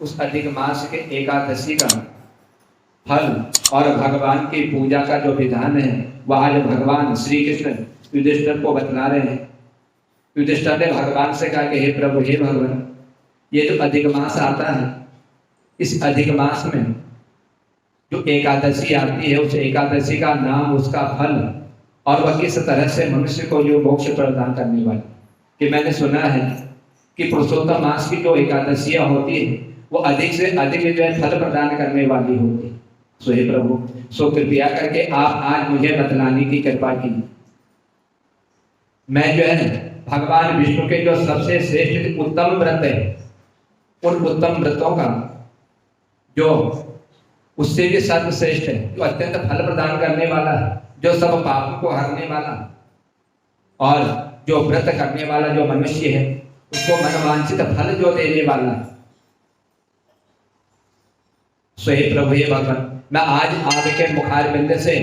उस अधिक मास के एकादशी का फल और भगवान की पूजा का जो विधान है वह आज भगवान श्री कृष्ण युधिष्ठिर को बतला रहे हैं। युधिष्ठिर ने भगवान से कहा कि हे प्रभु, हे भगवान, ये जो अधिक मास आता है, इस अधिक मास में जो एकादशी आती है उस एकादशी का नाम, उसका फल और वह किस तरह से मनुष्य को जो मोक्ष प्रदान करने वाली। कि मैंने सुना है कि पुरुषोत्तम मास की जो एकादशियां होती है वो अधिक से अधिक जो है फल प्रदान करने वाली होती है। सो हे प्रभु, सो कृपया करके आप आज मुझे बतलाने की कृपा की। मैं जो है भगवान विष्णु के जो सबसे श्रेष्ठ उत्तम व्रत है, उन उत्तम व्रतों का जो उससे भी सर्वश्रेष्ठ है, जो अत्यंत फल प्रदान करने वाला है, जो सब पापों को हरने वाला और जो व्रत करने वाला जो मनुष्य है उसको मनवांछित फल जो देने वाला है। सो हे प्रभु, हे भगवान, मैं आज आपके मुखारबिंद से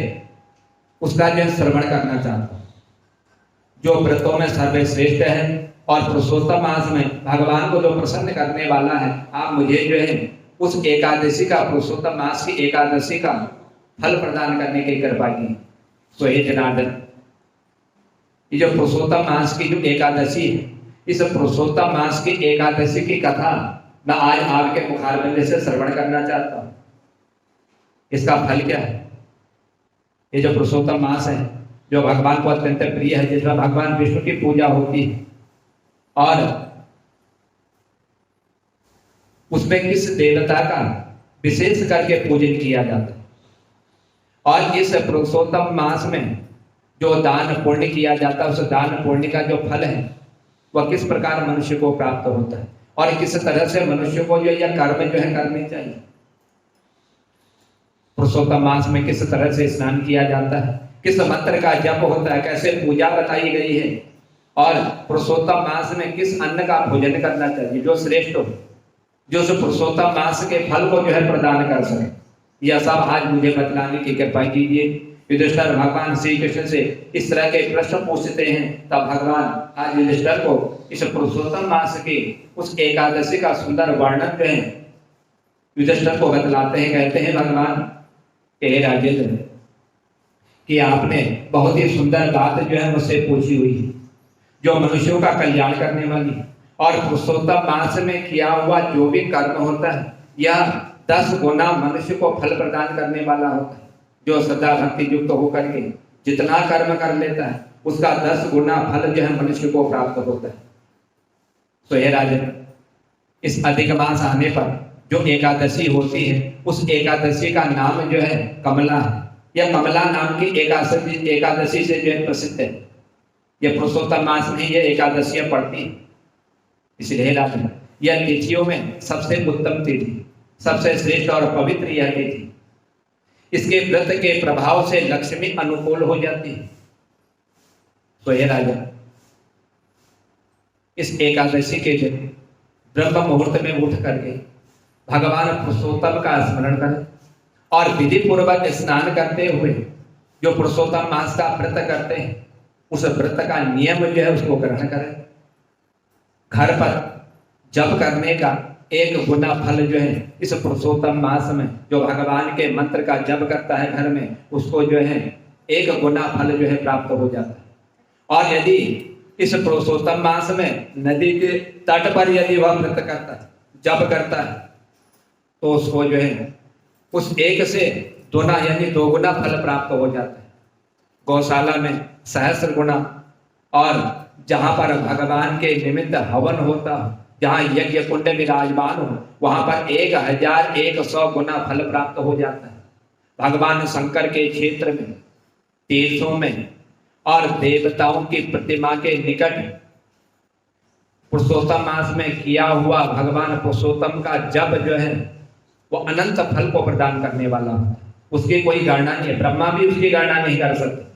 उसका जो श्रवण करना चाहता हूँ, जो व्रतों में सर्वश्रेष्ठ है और पुरुषोत्तम मास में भगवान को जो प्रसन्न करने वाला है। आप मुझे जो है उस एकादशी का, पुरुषोत्तम मास की एकादशी का फल प्रदान करने की कृपा की। सो हे जनार्दन, ये जो पुरुषोत्तम मास की जो एकादशी है, इस पुरुषोत्तम मास की एकादशी की कथा मैं आज आपके मुखारबिंद से श्रवण करना चाहता हूँ। इसका फल क्या है? ये जो पुरुषोत्तम मास है, जो भगवान को अत्यंत प्रिय है, जिसमें भगवान विष्णु की पूजा होती है, और उसमें किस देवता का विशेष करके पूजन किया जाता है, और इस पुरुषोत्तम मास में जो दान पुण्य किया जाता है, उस दान पुण्य का जो फल है वह किस प्रकार मनुष्य को प्राप्त होता है, और किस तरह से मनुष्य को जो यह कर्म जो है करने चाहिए। पुरुषोत्तम मास में किस तरह से स्नान किया जाता है, किस मंत्र का जप होता है, कैसे पूजा बताई गई है, और पुरुषोत्तम मास में किस अन्न का भोजन करना चाहिए जो श्रेष्ठ हो, जो उस पुरुषोत्तम मास के फल को जो है प्रदान कर सके। यह सब आज मुझे बतलाने की कृपा कीजिए। युधिष्ठिर भगवान श्री कृष्ण से इस तरह के प्रश्न पूछते हैं, तब भगवान आज युधिष्ठिर को इस पुरुषोत्तम मास की उस एकादशी का सुंदर वर्णन जो है युधिष्ठिर को बतलाते हैं। कहते हैं भगवान, हे राजेंद्र, कि आपने बहुत ही सुंदर बात जो है मुझसे पूछी हुई है, जो मनुष्यों का कल्याण करने वाली, और पुरुषोत्तम मास में किया हुआ जो भी कर्म होता है यह 10 गुना मनुष्य को फल प्रदान करने वाला होता है। जो सदा भक्ति युक्त होकर के जितना कर्म कर लेता है उसका 10 गुना फल जो है मनुष्य को प्राप्त होता है। तो हे राजन, इस अधिक मास आने पर जो एकादशी होती है उस एकादशी का नाम जो है कमला है। यह कमला नाम की एकादशी से जो है प्रसिद्ध है। यह पुरुषोत्तम मास में ये एकादशियां पड़ती हैं। इसलिए राजन, यह तिथियों में सबसे उत्तम तिथि, सबसे श्रेष्ठ और पवित्र यह तिथि। इसके व्रत के प्रभाव से लक्ष्मी अनुकूल हो जाती है। तो हे राजा, इस एकादशी के दिन ब्रह्म मुहूर्त में उठ करके भगवान पुरुषोत्तम का स्मरण करें और विधि पूर्वक स्नान करते हुए जो पुरुषोत्तम मास का व्रत करते हैं उस व्रत का नियम जो है उसको ग्रहण करें। घर पर जप करने का 1 गुना फल जो है इस पुरुषोत्तम मास में जो भगवान के मंत्र का जप करता है घर में, उसको जो है 1 गुना फल जो है प्राप्त हो जाता है। और यदि इस पुरुषोत्तम मास में नदी के तट पर यदि वह व्रत करता है, जप करता है, तो उसको जो है उस 1 से 2 यानी 2 गुना फल प्राप्त हो जाता है। गौशाला में सहस्र गुना, और जहां पर भगवान के निमित्त हवन होता हो, जहां यज्ञ कुंड विराजमान हो, वहां पर 1100 गुना फल प्राप्त हो जाता है। भगवान शंकर के क्षेत्र में, तीर्थों में और देवताओं की प्रतिमा के निकट पुरुषोत्तम मास में किया हुआ भगवान पुरुषोत्तम का जप जो है वो अनंत फल को प्रदान करने वाला होता है। उसकी कोई गणना नहीं है, ब्रह्मा भी उसकी गणना नहीं कर सकते।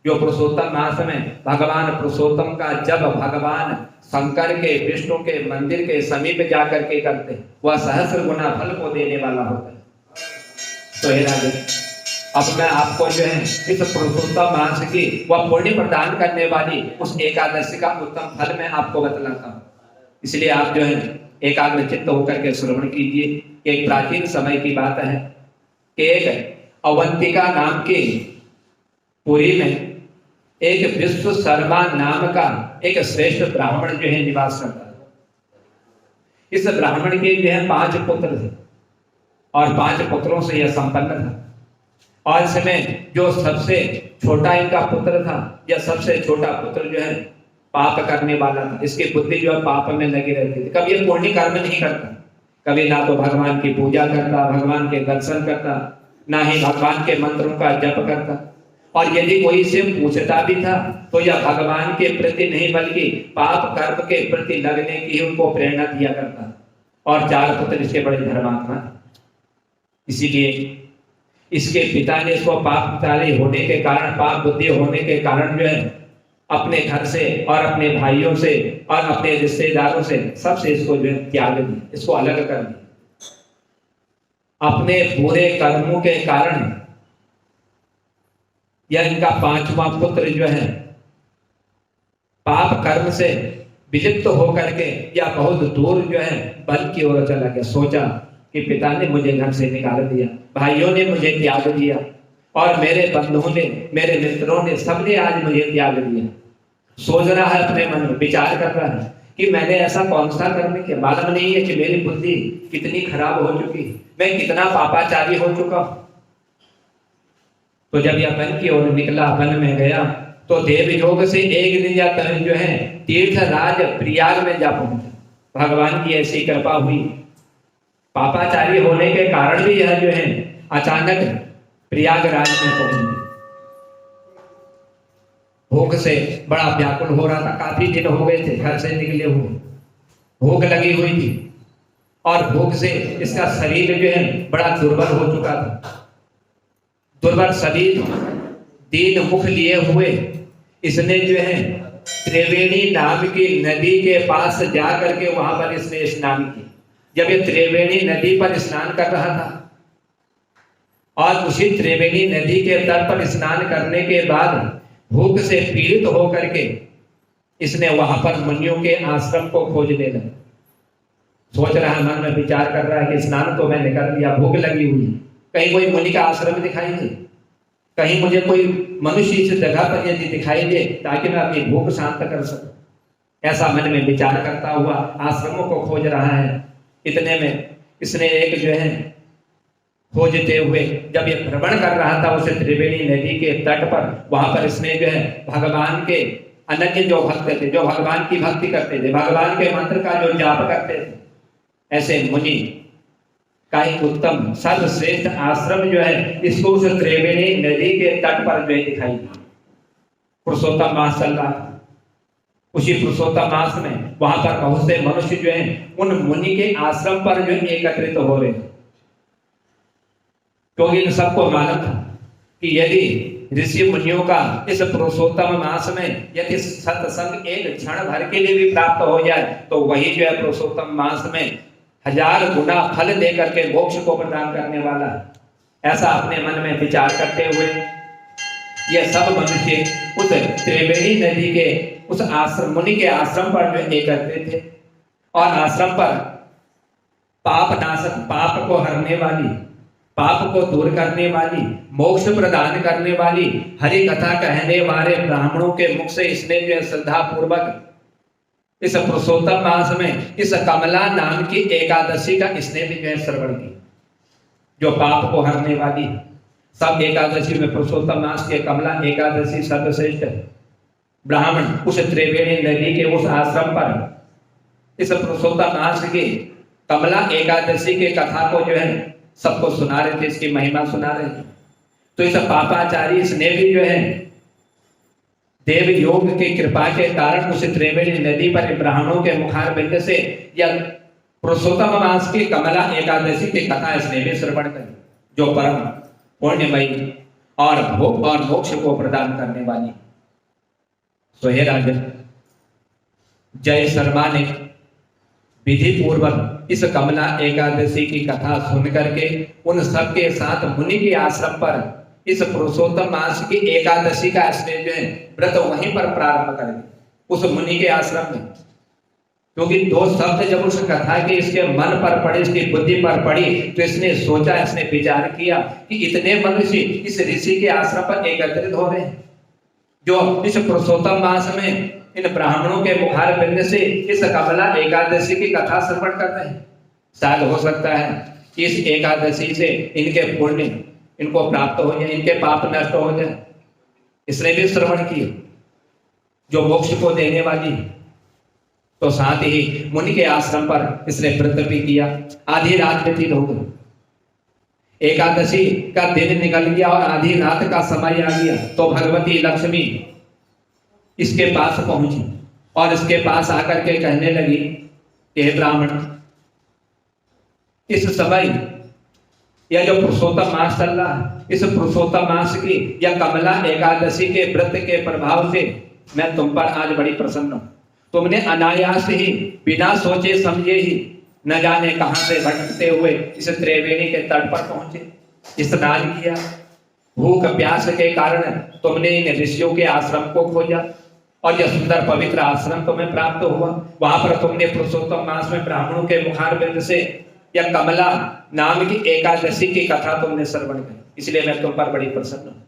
जो पुरुषोत्तम मास में भगवान पुरुषोत्तम का जब भगवान शंकर के, विष्णु के मंदिर के समीप जाकर के करते, वह सहस्र गुना फल को देने वाला होता है। तो हे राजन, अब मैं आपको जो है इस पुरुषोत्तम मास की वह पुण्य प्रदान करने वाली उस एकादशी का उत्तम फल मैं आपको बतलाता हूँ। इसलिए आप जो है एकाग्र चित्त होकर के श्रवण कीजिए। एक प्राचीन समय की बात है कि एक अवंतिका नाम के पुरी में एक विश्व शर्मा नाम का एक श्रेष्ठ ब्राह्मण जो है निवास करता था। इस ब्राह्मण के जो है 5 पुत्र थे और 5 पुत्रों से यह संपन्न था। और इसमें जो सबसे छोटा इनका पुत्र था, या सबसे छोटा पुत्र जो है पाप करने वाला था। इसकी बुद्धि जो है पाप में लगी रहती थी। कभी ये पुण्य कर्म नहीं करता, कभी ना तो भगवान की पूजा करता, भगवान के दर्शन करता, ना ही भगवान के मंत्रों का जप करता। और यदि कोई से पूछता भी था तो यह भगवान के प्रति नहीं बल्कि पाप कर्म के प्रति लगने की उनको प्रेरणा दिया करता। और 4 पुत्र इसके बड़े धर्मात्मा थे। इसीलिए इसके पिता ने इसको पापचारी होने के कारण, पाप बुद्धि होने के कारण जो है अपने घर से और अपने भाइयों से और अपने रिश्तेदारों से सबसे इसको जो है त्याग दिया, इसको अलग कर दिया। अपने बुरे कर्मों के कारण यह इनका 5वां पुत्र जो है पाप कर्म से विलिप्त होकर के या बहुत दूर जो है वन की ओर चला गया। सोचा कि पिता ने मुझे घर से निकाल दिया, भाइयों ने मुझे त्याग दिया, और मेरे बंधुओं ने, मेरे मित्रों ने, सबने आज मुझे त्याग दिया। सोच रहा है, अपने मन में विचार कर रहा है कि मैंने ऐसा कौन सा कर्म किया। मालूम नहीं है कि मेरी बुद्धि कितनी खराब हो चुकी, मैं कितना पापाचारी हो चुका। तो जब यह वन की ओर निकला, वन में गया, तो देवयोग से एक दिन या कल जो है तीर्थराज प्रयाग में जा पहुंचा। भगवान की ऐसी कृपा हुई, पापाचारी होने के कारण भी यह जो है अचानक प्रयागराज में पहुंच गए। भूख से बड़ा व्याकुल हो रहा था, काफी दिन हो गए थे घर से निकले हुए, भूख लगी हुई थी, और भूख से इसका शरीर जो है बड़ा दुर्बल हो चुका था। दुर्बल शरीर, दीन मुख लिए हुए इसने जो है त्रिवेणी नाम की नदी के पास जा करके वहां पर इसने स्नान किया। जब ये त्रिवेणी नदी पर स्नान कर रहा था, और उसी त्रिवेणी नदी के तट पर स्नान करने के बाद भूख से पीड़ित होकर के इसने वहां पर मुनियों के आश्रम को खोजने लगा। सोच रहा है, मन में विचार कर रहा है कि स्नान तो मैंने कर लिया, भूख लगी हुई, कहीं कोई मुनि का आश्रम दिखाई दे, कहीं मुझे कोई मनुष्य इस जगह पर यदि दिखाई दे ताकि मैं अपनी भूख शांत कर सकूं। ऐसा मन में विचार करता हुआ आश्रमों को खोज रहा है। इतने में इसने एक जो है खोजते हुए जब ये भ्रमण कर रहा था उसे त्रिवेणी नदी के तट पर, वहां पर इसने जो है भगवान के अनन्य जो भक्त थे, जो भगवान की भक्ति करते थे, भगवान के मंत्र का जो जाप करते थे, ऐसे मुनि का एक उत्तम सर्वश्रेष्ठ आश्रम जो है इसको उस त्रिवेणी नदी के तट पर जो है दिखाई दिया। पुरुषोत्तम मास चल रहा था। उसी पुरुषोत्तम मास में वहां पर बहुत से मनुष्य जो है उन मुनि के आश्रम पर जो है एकत्रित हो रहे थे, क्योंकि इन सबको मालूम था कि यदि ऋषि मुनियों का इस पुरुषोत्तम मास में यदि सत्संग एक क्षण भर के लिए भी प्राप्त हो जाए तो वही जो है पुरुषोत्तम मास में 1000 गुना फल देकर के मोक्ष को प्रदान करने वाला है। ऐसा अपने मन में विचार करते हुए यह सब मनुष्य उस त्रिवेणी नदी के उस आश्रम, मुनि के आश्रम पर जो एकत्रित थे, और आश्रम पर पाप नाशक, पाप को हरने वाली, पाप को दूर करने वाली, मोक्ष प्रदान करने वाली हरि कथा कहने वाले ब्राह्मणों के मुख से इसने जो श्रद्धा पूर्वक इस पुरुषोत्तम मास में इस कमला नाम की एकादशी का इसने भी जो है श्रवण किया, जो पाप को हरने वाली। सब एकादशी में पुरुषोत्तम मास के कमला एकादशी सर्वश्रेष्ठ है। ब्राह्मण उस त्रिवेणी नदी के उस आश्रम पर इस पुरुषोत्तम मास की कमला एकादशी के कथा को जो है सबको सुना रहे थे, इसकी महिमा सुना रहे थे। तो इस पापाचारी इसने भी जो है देव योग की कृपा के कारण उस त्रिवेणी नदी पर ब्राह्मणों के मुखारबिंद से या पुरुषोत्तम मास की कमला एकादशी की कथा इसने भी श्रवण करी, जो परम पुण्यमयी और भोग और मोक्ष को प्रदान करने वाली। तो हे राजन, जय शर्मा ने विधि पूर्वक इस कमला एकादशी की कथा सुन करके उन सबके साथ मुनि के आश्रम पर इस पुरुषोत्तम मास की एकादशी का इसने जो है व्रत वहीं पर प्रारंभ कर दिया, उस मुनि के आश्रम में। क्योंकि दो शब्द जब उस कथा के इसके मन पर पड़े, इसकी बुद्धि पर पड़ी, तो इसने सोचा, इसने विचार किया कि इतने मनुष्य इस ऋषि के आश्रम पर एकत्रित हो रहे हैं, जो इस पुरुषोत्तम मास में इन ब्राह्मणों के मुखार बिंद से इस कमला एकादशी की कथा श्रवण कर रहे हैं। शायद हो सकता है कि इस एकादशी से इनके पुण्य इनको प्राप्त हो जाए, इनके पाप नष्ट हो जाए, इसने भी श्रवण किया जो मोक्ष को देने वाली। तो साथ ही मुनि के आश्रम पर इसने व्रत भी किया। आधी रात व्यतीत हो गई, एकादशी का दिन निकल गया और आधी रात का समय आ गया। तो भगवती लक्ष्मी इसके पास पहुंची और इसके पास आकर के कहने लगी कि हे ब्राह्मण, इस समय यह जो पुरुषोत्तम मास चल रहा है, इस पुरुषोत्तम मास की या कमला एकादशी के व्रत के प्रभाव से मैं तुम पर आज बड़ी प्रसन्न हूं। तुमने अनायास ही, बिना सोचे समझे ही, न जाने कहां से भटकते हुए इस त्रिवेणी के तट पर पहुंचे, स्नान किया। भूख प्यास के कारण तुमने इन ऋषियों के आश्रम को खोजा और यह सुंदर पवित्र आश्रम तुम्हें प्राप्त हुआ। वहां पर तुमने पुरुषोत्तम मास में ब्राह्मणों के मुखार बिंद से या कमला नाम की एकादशी की कथा तुमने श्रवण की, इसलिए मैं तुम पर बड़ी प्रसन्न हूं।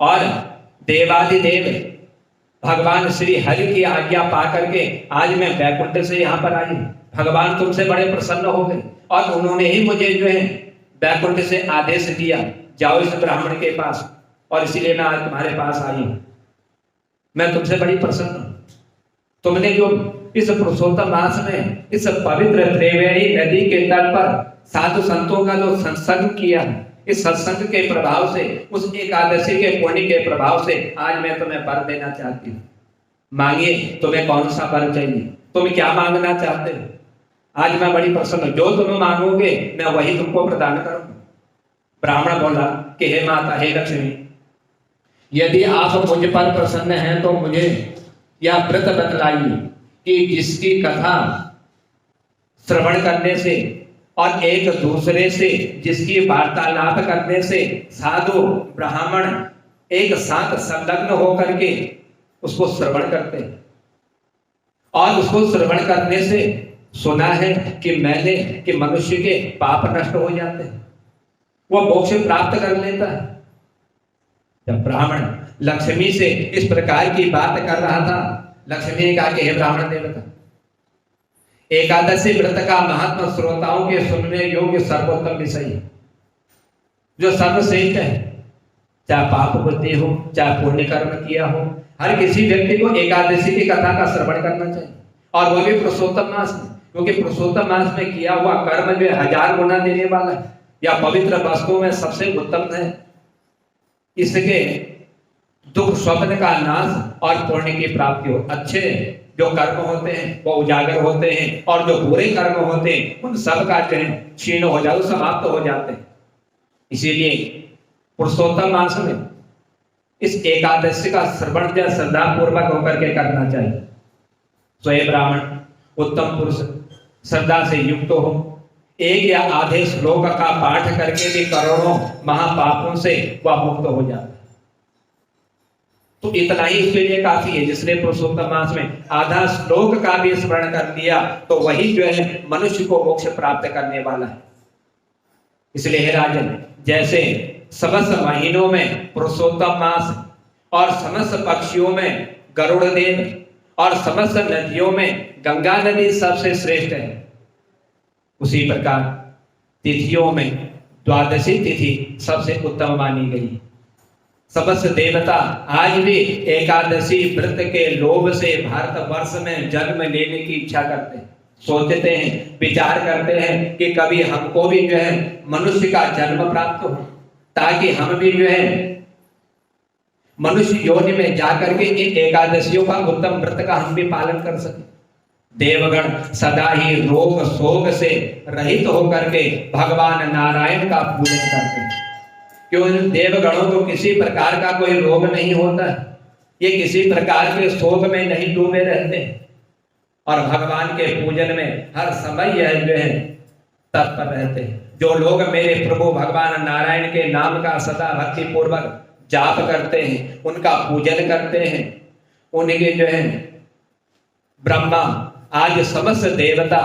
और देवादिदेव भगवान श्री हरि की आज्ञा पा करके आज मैं वैकुंठ से यहाँ पर आई। भगवान तुमसे बड़े प्रसन्न हो गए और उन्होंने ही मुझे जो है वैकुंठ से आदेश दिया, जाओ इस ब्राह्मण के पास, और इसीलिए मैं आज तुम्हारे पास आई हूं। मैं तुमसे बड़ी प्रसन्न हूं। तुमने जो इस पुरुषोत्तम मास में इस पवित्र त्रिवेणी नदी के तट पर साधु संतों का जो सत्संग किया, इस सत्संग के प्रभाव से, उस एकादशी के पुण्य के प्रभाव से आज मैं तुम्हें वर देना चाहती हूँ। मांगिए, तुम्हें कौन सा वर चाहिए, तुम क्या मांगना चाहते हो? आज मैं बड़ी प्रसन्न हूं, जो तुम मांगोगे मैं वही तुमको प्रदान करूंगा। ब्राह्मण बोला कि हे माता, हे लक्ष्मी, यदि आप मुझ पर प्रसन्न हैं तो मुझे यह व्रत बतलाइए कि जिसकी कथा श्रवण करने से और एक दूसरे से जिसकी वार्तालाप करने से साधु ब्राह्मण एक साथ संलग्न होकर के उसको श्रवण करते हैं, और उसको श्रवण करने से सुना है कि मैंने कि मनुष्य के पाप नष्ट हो जाते हैं, वो मोक्ष प्राप्त कर लेता है। जब ब्राह्मण लक्ष्मी से इस प्रकार की बात कर रहा था, लक्ष्मी ने कहा कि हे ब्राह्मण देवता, एकादशी व्रत का महत्व श्रोताओं के सुनने योग्य सर्वोत्तम विषय है, जो सर्वश्रेष्ठ है। चाहे पाप बुद्धि हो, चाहे पुण्य कर्म किया हो, हर किसी व्यक्ति को एकादशी की कथा का श्रवण करना चाहिए, और वो भी पुरुषोत्तम मास में, क्योंकि पुरुषोत्तम मास में किया हुआ कर्म जो 1000 गुना देने वाला है, या पवित्र वस्तुओं में सबसे उत्तम है। इसके दुख स्वप्न का नाश और पुण्य की प्राप्ति हो। अच्छे जो कर्म होते हैं वो उजागर होते हैं, और जो बुरे कर्म होते हैं उन सब का क्षीण हो जाते, समाप्त हो जाते हैं। इसीलिए पुरुषोत्तम मास में इस एकादशी का श्रवण जो श्रद्धा पूर्वक होकर के करना चाहिए। स्वयं ब्राह्मण उत्तम पुरुष श्रद्धा से युक्त हो, एक या आधे श्लोक का पाठ करके भी करोड़ों महापापों से वह मुक्त हो जाता है। तो इतना ही उसके लिए काफी है। जिसने पुरुषोत्तम मास में आधा श्लोक का भी स्मरण कर दिया तो वही जो है मनुष्य को मोक्ष प्राप्त करने वाला है। इसलिए हे राजन, जैसे समस्त महीनों में पुरुषोत्तम मास और समस्त पक्षियों में गरुड़ देव और समस्त नदियों में गंगा नदी सबसे श्रेष्ठ है, उसी प्रकार तिथियों में द्वादशी तिथि सबसे उत्तम मानी गई। समस्त देवता आज भी एकादशी व्रत के लोभ से भारतवर्ष में जन्म लेने की इच्छा करते हैं, सोचते हैं, विचार करते हैं कि कभी हमको भी जो है मनुष्य का जन्म प्राप्त हो, ताकि हम भी जो है मनुष्य योनि में जाकर के इन एकादशियों का उत्तम व्रत का हम भी पालन कर सके। देवगण सदा ही रोग शोक से रहित होकर के भगवान नारायण का पूजन करते हैं, क्यों? देवगणों को किसी प्रकार का कोई रोग नहीं होता, ये किसी प्रकार के शोक में नहीं डूबे रहते, और भगवान के पूजन में हर समय यह जो है तत्पर रहते हैं। जो लोग मेरे प्रभु भगवान नारायण के नाम का सदा भक्ति पूर्वक जाप करते हैं, उनका पूजन करते हैं, उनके जो है ब्रह्मा आज समस्त देवता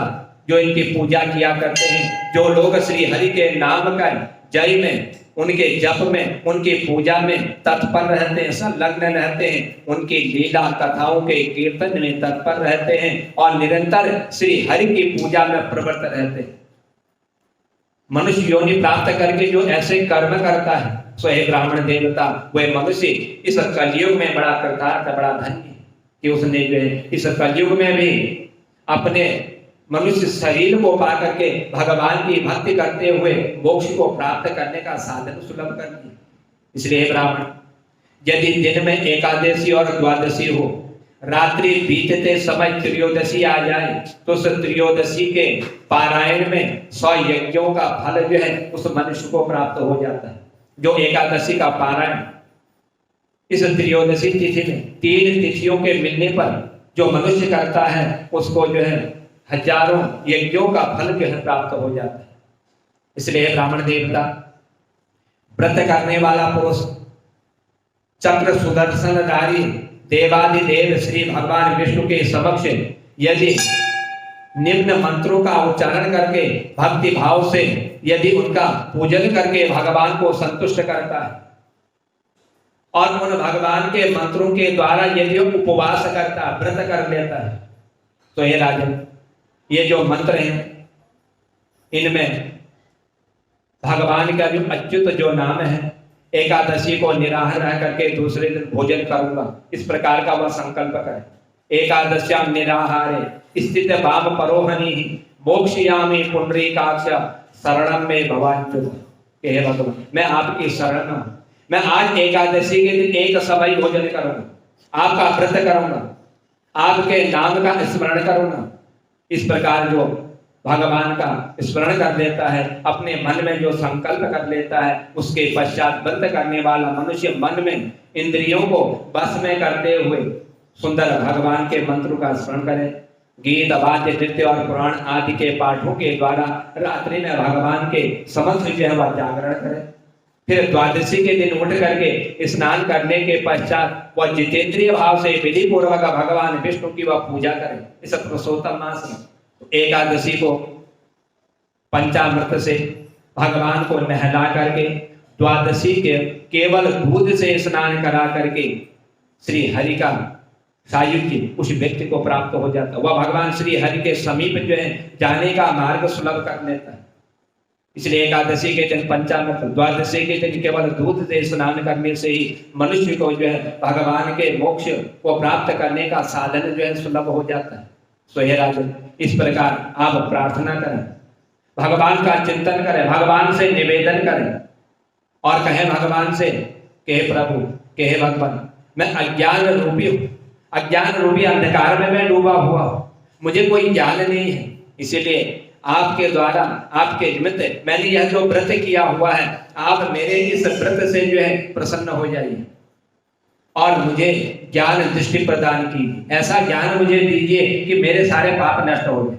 जो इनकी पूजा किया करते हैं, जो लोग श्री हरि के नाम का जय में, उनके जप में, उनकी पूजा में तत्पर रहते हैं, संलग्न रहते हैं, उनकी लीला कथाओं के कीर्तन में तत्पर रहते हैं और निरंतर श्री हरि की पूजा में प्रवृत्त रहते हैं। मनुष्य योनि प्राप्त करके जो ऐसे कर्म करता है, सो हे ब्राह्मण देवता, वह मनुष्य इस कलयुग में बड़ा कृतार्थ, बड़ा धन्य कि उसने जो है इस कलयुग में भी अपने मनुष्य शरीर को पा करके भगवान की भक्ति करते हुए मोक्ष को प्राप्त करने का साधन सुलभ कर दिया। इसलिए ब्राह्मण, यदि दिन में एकादशी और द्वादशी हो, रात्रि बीतते समय त्रयोदशी आ जाए, तो उस त्रयोदशी के पारायण में 100 यज्ञों का फल जो है उस मनुष्य को प्राप्त हो जाता है। जो एकादशी का पारायण इस त्रयोदशी तिथि में 3 तिथियों के मिलने पर जो मनुष्य करता है, उसको जो है हजारों यज्ञों का फल जो है प्राप्त हो जाता है। इसलिए ब्राह्मण देवता, व्रत करने वाला पुरुष चक्र सुदर्शनधारी देवादिदेव श्री भगवान विष्णु के समक्ष यदि निम्न मंत्रों का उच्चारण करके भक्ति भाव से यदि उनका पूजन करके भगवान को संतुष्ट करता है और उन भगवान के मंत्रों के द्वारा यदि उपवास करता, व्रत कर लेता है, तो हे राजन, ये जो मंत्र हैं इनमें भगवान का जो अच्युत जो नाम है, एकादशी को निराहार रह करके दूसरे दिन भोजन करूंगा, इस प्रकार का वह संकल्प करे। एकादश्याम निराहारे स्थित भाव परोहनी मोक्षयामि पुंडरीकाक्ष शरणम में भवांच्युत। हे भगवान, मैं आपकी शरण हूं, मैं आज एकादशी के दिन एक समय भोजन करूंगा, आपका व्रत करूंगा, आपके नाम का स्मरण करूंगा। इस प्रकार जो भगवान का स्मरण कर लेता है, अपने मन में जो संकल्प कर लेता है, उसके पश्चात व्रत करने वाला मनुष्य मन में इंद्रियों को बस में करते हुए सुंदर भगवान के मंत्र का स्मरण करे। गीत, वाद्य, नृत्य और पुराण आदि के पाठों के द्वारा रात्रि में भगवान के समक्ष जो है वह जागरण करे। फिर द्वादशी के दिन उठ करके स्नान करने के पश्चात वह जितेंद्रिय भाव से विधि पूर्वक भगवान विष्णु की वह पूजा करे। इस पुरुषोत्तम मास में एकादशी को पंचामृत से भगवान को नहला करके, द्वादशी के केवल दूध से स्नान करा करके श्री हरि का सायुज्य उस व्यक्ति को प्राप्त हो जाता है। वह भगवान श्री हरि के समीप जो है जाने का मार्ग सुलभ कर लेता है। इसलिए एकादशी के दिन पंचामृत, द्वादशी के दिन केवल दूध से स्नान करने से ही मनुष्य को जो है भगवान के मोक्ष को प्राप्त करने का साधन जो है सुलभ हो जाता है। सो हे राजन, इस प्रकार आप प्रार्थना करें, भगवान का चिंतन करें, भगवान से निवेदन करें और कहें भगवान से कि हे प्रभु, कि हे भगवान, मैं अज्ञान रूपी हूँ, अज्ञान रूपी अंधकार में मैं डूबा हुआ हूँ, मुझे कोई ज्ञान नहीं है। इसीलिए आपके द्वारा, आपके निमित्त मैंने यह जो व्रत किया हुआ है, आप मेरे इस व्रत से जो है प्रसन्न हो जाइए और मुझे ज्ञान दृष्टि प्रदान की, ऐसा ज्ञान मुझे दीजिए कि मेरे सारे पाप नष्ट हो जाए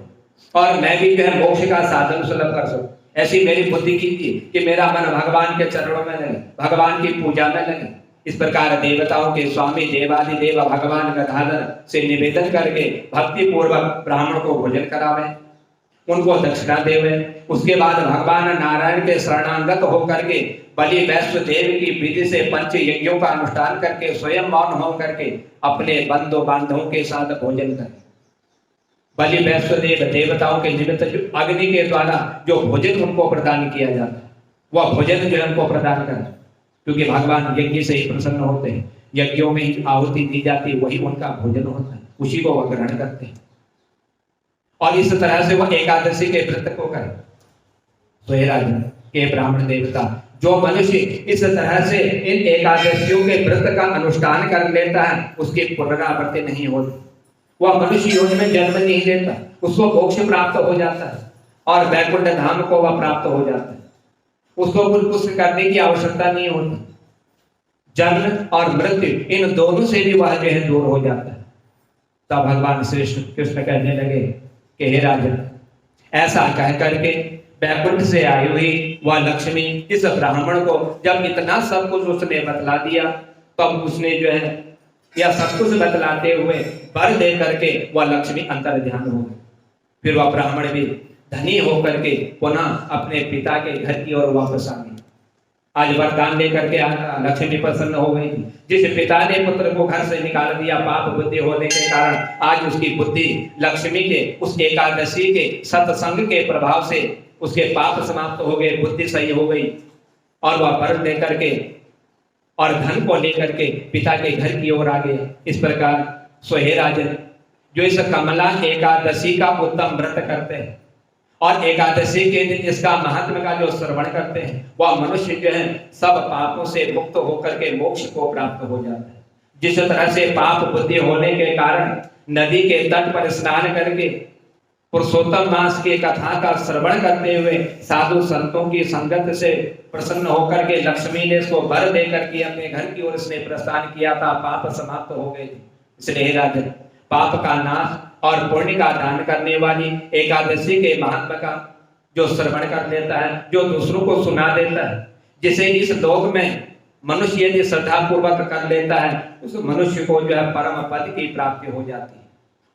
और मैं भी जो है मोक्ष का साधन सुलभ कर सकूं। ऐसी मेरी बुद्धि कीजिए कि मेरा मन भगवान के चरणों में लगे, भगवान की पूजा में लगे। इस प्रकार देवताओं के स्वामी देवादिदेव भगवान गदाधर से निवेदन करके भक्ति पूर्वक ब्राह्मण को भोजन करावे, उनको दक्षिणा देवे। उसके बाद भगवान नारायण के शरणागत होकर के बलि वैश्व देव की विधि से पंच यज्ञों का अनुष्ठान करके स्वयं मौन हो करके अपने बंधु बांधवों के साथ भोजन करें। बलि वैश्व देव देवताओं के निमित्त जो अग्नि के द्वारा जो भोजन उनको प्रदान किया जाता है, वह भोजन जो है उनको प्रदान करें, क्योंकि भगवान यज्ञ से ही प्रसन्न होते हैं। यज्ञों में ही आहुति दी जाती है, वही उनका भोजन होता है, उसी को वह ग्रहण करते हैं और इस तरह से वह एकादशी के व्रत को करें। तो हे राजन, के ब्राह्मण देवता, जो मनुष्य इस तरह से इन एकादशियों के व्रत का अनुष्ठान कर लेता है, उसकी पुनरावृत्ति नहीं होती, वह मनुष्य योनि में जन्म नहीं लेता, उसको मोक्ष प्राप्त हो जाता है और वैकुंठ धाम को वह प्राप्त हो जाता है। उसको कुछ करने की आवश्यकता नहीं होती। जन्म और मृत्यु इन दोनों से भी वह जो है दूर हो जाता है। तब भगवान श्री कृष्ण कहने लगे कि हे राजन, ऐसा कह करके वैकुंठ से आई हुई वह लक्ष्मी इस ब्राह्मण को जब इतना सब कुछ उसने बतला दिया, तब उसने जो है यह सब कुछ बतलाते हुए वर दे करके वह लक्ष्मी अंतर ध्यान हो गई। फिर वह ब्राह्मण भी धनी होकर के पुनः अपने पिता के घर की ओर वापस आ गए। आज वरदान लेकर के आया, लक्ष्मी प्रसन्न हो गई। जिस पिता ने पुत्र को घर से निकाल दिया पाप बुद्धि होने के कारण, आज उसकी बुद्धि लक्ष्मी के उस एकादशी के सत्संग के प्रभाव से उसके पाप समाप्त हो गए, बुद्धि सही हो गई और वह वर लेकर के और धन को लेकर के पिता के घर की ओर आ गए। इस प्रकार सोहे राजन जो इस कमला एकादशी का उत्तम व्रत करते हैं और एकादशी के दिन इसका महात्म का जो श्रवण करते हैं, वह मनुष्य जो है सब पापों से मुक्त होकर के मोक्ष को प्राप्त हो जाता है। जिस तरह से पाप बुद्धि होने के कारण नदी के तट पर स्नान करके पुरुषोत्तम मास की कथा का श्रवण करते हुए साधु संतों की संगत से प्रसन्न होकर के लक्ष्मी ने इसको वर देकर के अपने घर की ओर इसने प्रस्थान किया था, पाप समाप्त हो गए थे। इसलिए राजन पाप का नाश और पुण्य का दान करने वाली एकादशी के महात्मा का जो श्रवण कर लेता है, जो दूसरों को सुना देता है, जिसे इस लोक में मनुष्य यदि श्रद्धा पूर्वक कर लेता है, उस मनुष्य को जो है परम पद की प्राप्ति हो जाती है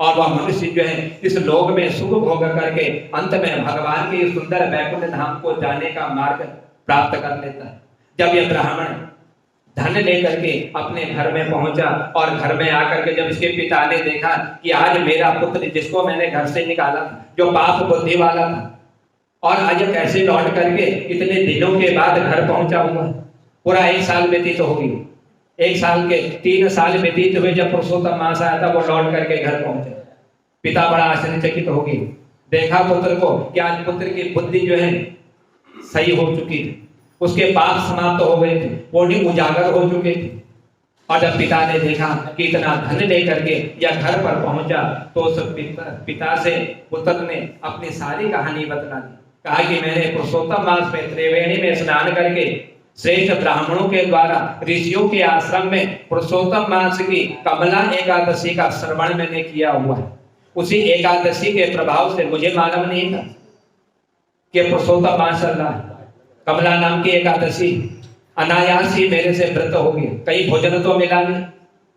और वह मनुष्य जो है इस लोक में सुख भोग करके अंत में भगवान के सुंदर वैकुंठ धाम को जाने का मार्ग प्राप्त कर लेता है। जब यह ब्राह्मण धन लेकर के अपने घर में पहुंचा और घर में आकर के जब इसके पिता ने देखा कि आज मेरा पुत्र जिसको मैंने घर से निकाला, जो पाप बुद्धि वाला था, और आज कैसे लौट करके इतने दिनों के बाद घर पहुंचा हुआ, पूरा 1 साल व्यतीत हो गई। 1 साल के 3 साल व्यतीत हुए जब पुरुषोत्तम मास आया था, वो लौट करके घर पहुंचा। पिता बड़ा आश्चर्यचकित हो गए, देखा पुत्र को कि आज पुत्र की बुद्धि जो है सही हो चुकी थी, उसके पाप समाप्त हो गए थे, वो उजागर हो चुके थे। और जब पिता ने देखा कि इतना धन लेकर के यह घर पर पहुंचा, तो उस पिता से पुत्र ने अपनी सारी कहानी बतला दी। कहा कि मैंने पुरुषोत्तम मास में त्रिवेणी में स्नान करके श्रेष्ठ ब्राह्मणों के द्वारा ऋषियों के आश्रम में पुरुषोत्तम मास की कमला एकादशी का श्रवण मैंने किया हुआ है। उसी एकादशी के प्रभाव से मुझे मालूम नहीं था कि पुरुषोत्तम मास चल रहा है, कमला नाम की एकादशी अनायास ही मेरे से व्रत हो गई। कहीं भोजन तो मिला नहीं,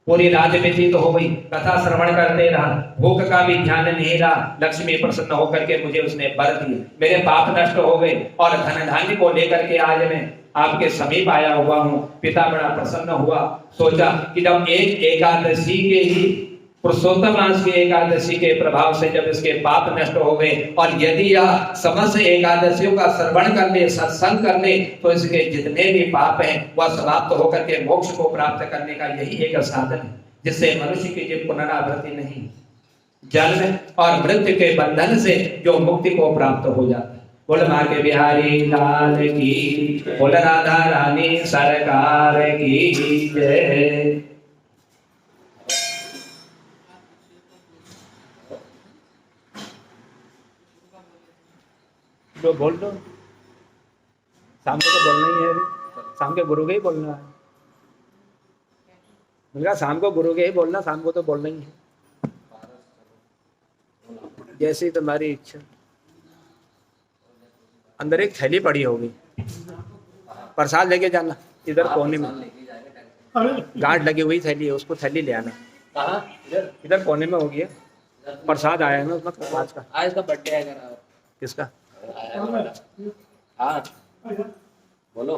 पूरी रात व्यतीत तो हो गई, कथा श्रवण करते रहा, भूख का भी ध्यान नहीं रहा। लक्ष्मी प्रसन्न होकर के मुझे उसने वर दिए, मेरे पाप नष्ट हो गए और धन धान्य को लेकर के आज मैं आपके समीप आया हुआ हूँ। पिता बड़ा प्रसन्न हुआ, सोचा कि जब एक एकादशी के ही पुरुषोत्तम मास की एकादशी के प्रभाव से जब इसके पाप नष्ट हो गए और यदि यह समस्त एकादशियों का श्रवण कर ले, सत्संग कर ले, तो इसके जितने भी पाप हैं वह समाप्त होकर के मोक्ष को प्राप्त करने का यही एक साधन है, जिससे मनुष्य की जो पुनरावृत्ति नहीं, जन्म और मृत्यु के बंधन से जो मुक्ति को प्राप्त हो जाता है। बोल माँ के बिहारी लाल की, बोल राधा रानी सरकार की जय। जो बोल दो, शाम को तो बोलना ही है, शाम के गुरु के ही बोलना है। मैंने कहा शाम को गुरु के ही बोलना, शाम को तो बोलना ही है, जैसी तुम्हारी इच्छा। अंदर एक थैली पड़ी होगी, प्रसाद लेके जाना, इधर कोने में गांठ लगी हुई थैली है, उसको थैली ले आना। इधर कोने में होगी, प्रसाद आया है ना उसमें आज का। आज का बर्थडे है। किसका? हाँ बोलो।